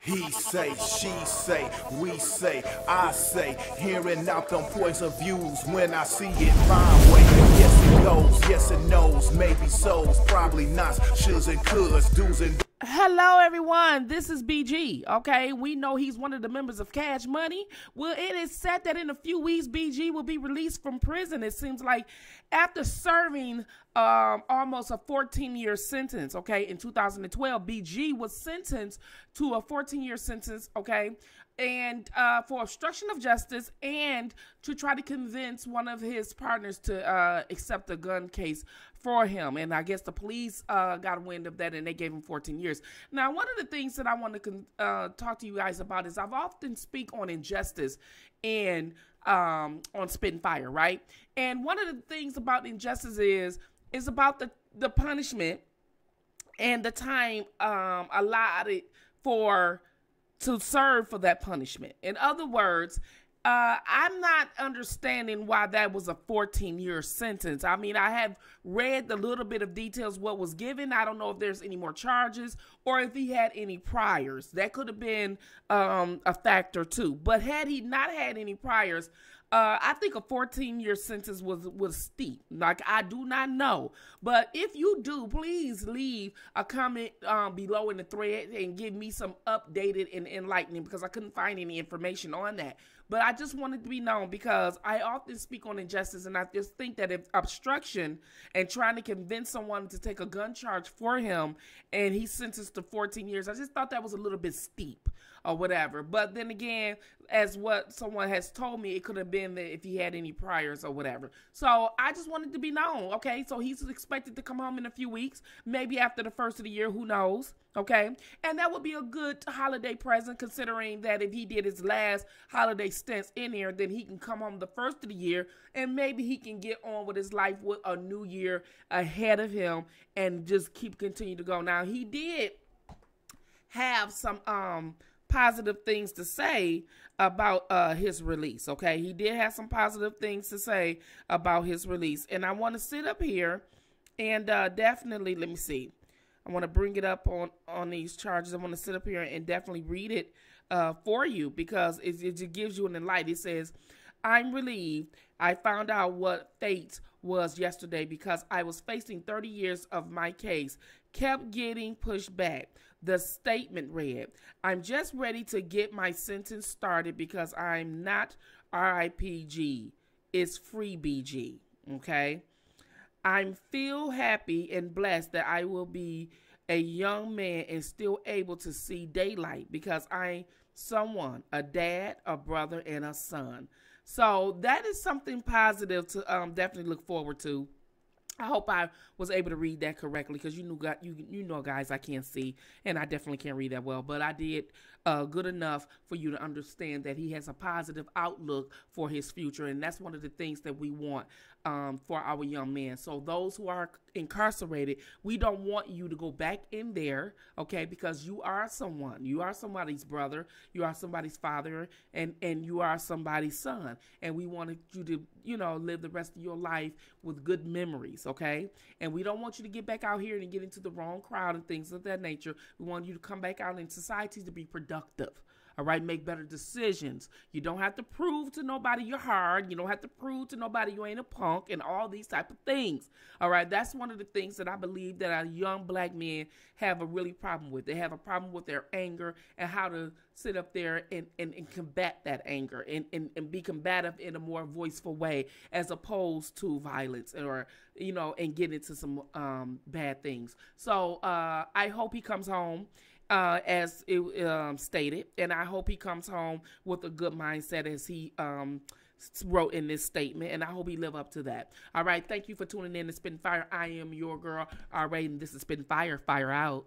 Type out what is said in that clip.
He say, she say, we say, I say, hearing out them points of views when I see it my way. Yes it goes, yes it knows, maybe so's, probably not, shoulds and coulds, do's and Hello everyone, this is BG, okay? We know he's one of the members of Cash Money. Well, it is said that in a few weeks, BG will be released from prison. It seems like after serving almost a 14-year sentence, okay? In 2012, BG was sentenced to a 14-year sentence, okay? And for obstruction of justice and to try to convince one of his partners to accept a gun case for him. And I guess the police got wind of that and they gave him 14 years. Now, one of the things that I want to talk to you guys about is I've often speak on injustice and on Spittin Fire, right? And one of the things about injustice is about the punishment and the time allotted to serve for that punishment. In other words, I'm not understanding why that was a 14-year sentence. I mean, I have read the little bit of details what was given. I don't know if there's any more charges or if he had any priors. That could have been a factor too. But had he not had any priors, I think a 14-year sentence was steep. Like, I do not know. But if you do, please leave a comment below in the thread and give me some updated and enlightening, because I couldn't find any information on that. But I just wanted to be known because I often speak on injustice, and I just think that if obstruction and trying to convince someone to take a gun charge for him and he's sentenced to 14 years, I just thought that was a little bit steep or whatever. But then again, as what someone has told me, it could have been that if he had any priors or whatever. So I just wanted to be known, okay? So he's expected to come home in a few weeks, maybe after the first of the year, who knows, okay? And that would be a good holiday present, considering that if he did his last holiday stints in here, then he can come home the first of the year and maybe he can get on with his life with a new year ahead of him and just continue to go. Now, he did have some positive things to say about his release, okay? He did have some positive things to say about his release. And I want to sit up here and definitely, let me see. I want to bring it up on these charges. I want to sit up here and definitely read it for you, because it gives you an enlight. It says, I'm relieved I found out what fate was yesterday because I was facing 30 years of my case, kept getting pushed back. The statement read, I'm just ready to get my sentence started because I'm not RIPG. It's free BG, okay? I feel happy and blessed that I will be a young man and still able to see daylight because I'm someone, a dad, a brother, and a son. So that is something positive to definitely look forward to. I hope I was able to read that correctly, because you know, guys, I can't see, and I definitely can't read that well. But I did good enough for you to understand that he has a positive outlook for his future, and that's one of the things that we want for our young men. So those who are incarcerated, we don't want you to go back in there, okay? Because you are someone. You are somebody's brother. You are somebody's father, and you are somebody's son. And we wanted you to, you know, live the rest of your life with good memories, okay? And we don't want you to get back out here and get into the wrong crowd and things of that nature. We want you to come back out in society to be productive. All right, make better decisions. You don't have to prove to nobody you're hard. You don't have to prove to nobody you ain't a punk and all these type of things. All right, that's one of the things that I believe that our young black men have a really problem with. They have a problem with their anger and how to sit up there and combat that anger and be combative in a more voiceful way, as opposed to violence or, you know, and get into some bad things. So I hope he comes home as it stated, and I hope he comes home with a good mindset, as he wrote in this statement, and I hope he live up to that. All right, thank you for tuning in to Spittin Fire. I am your girl, all right, and this is Spittin Fire. Fire out.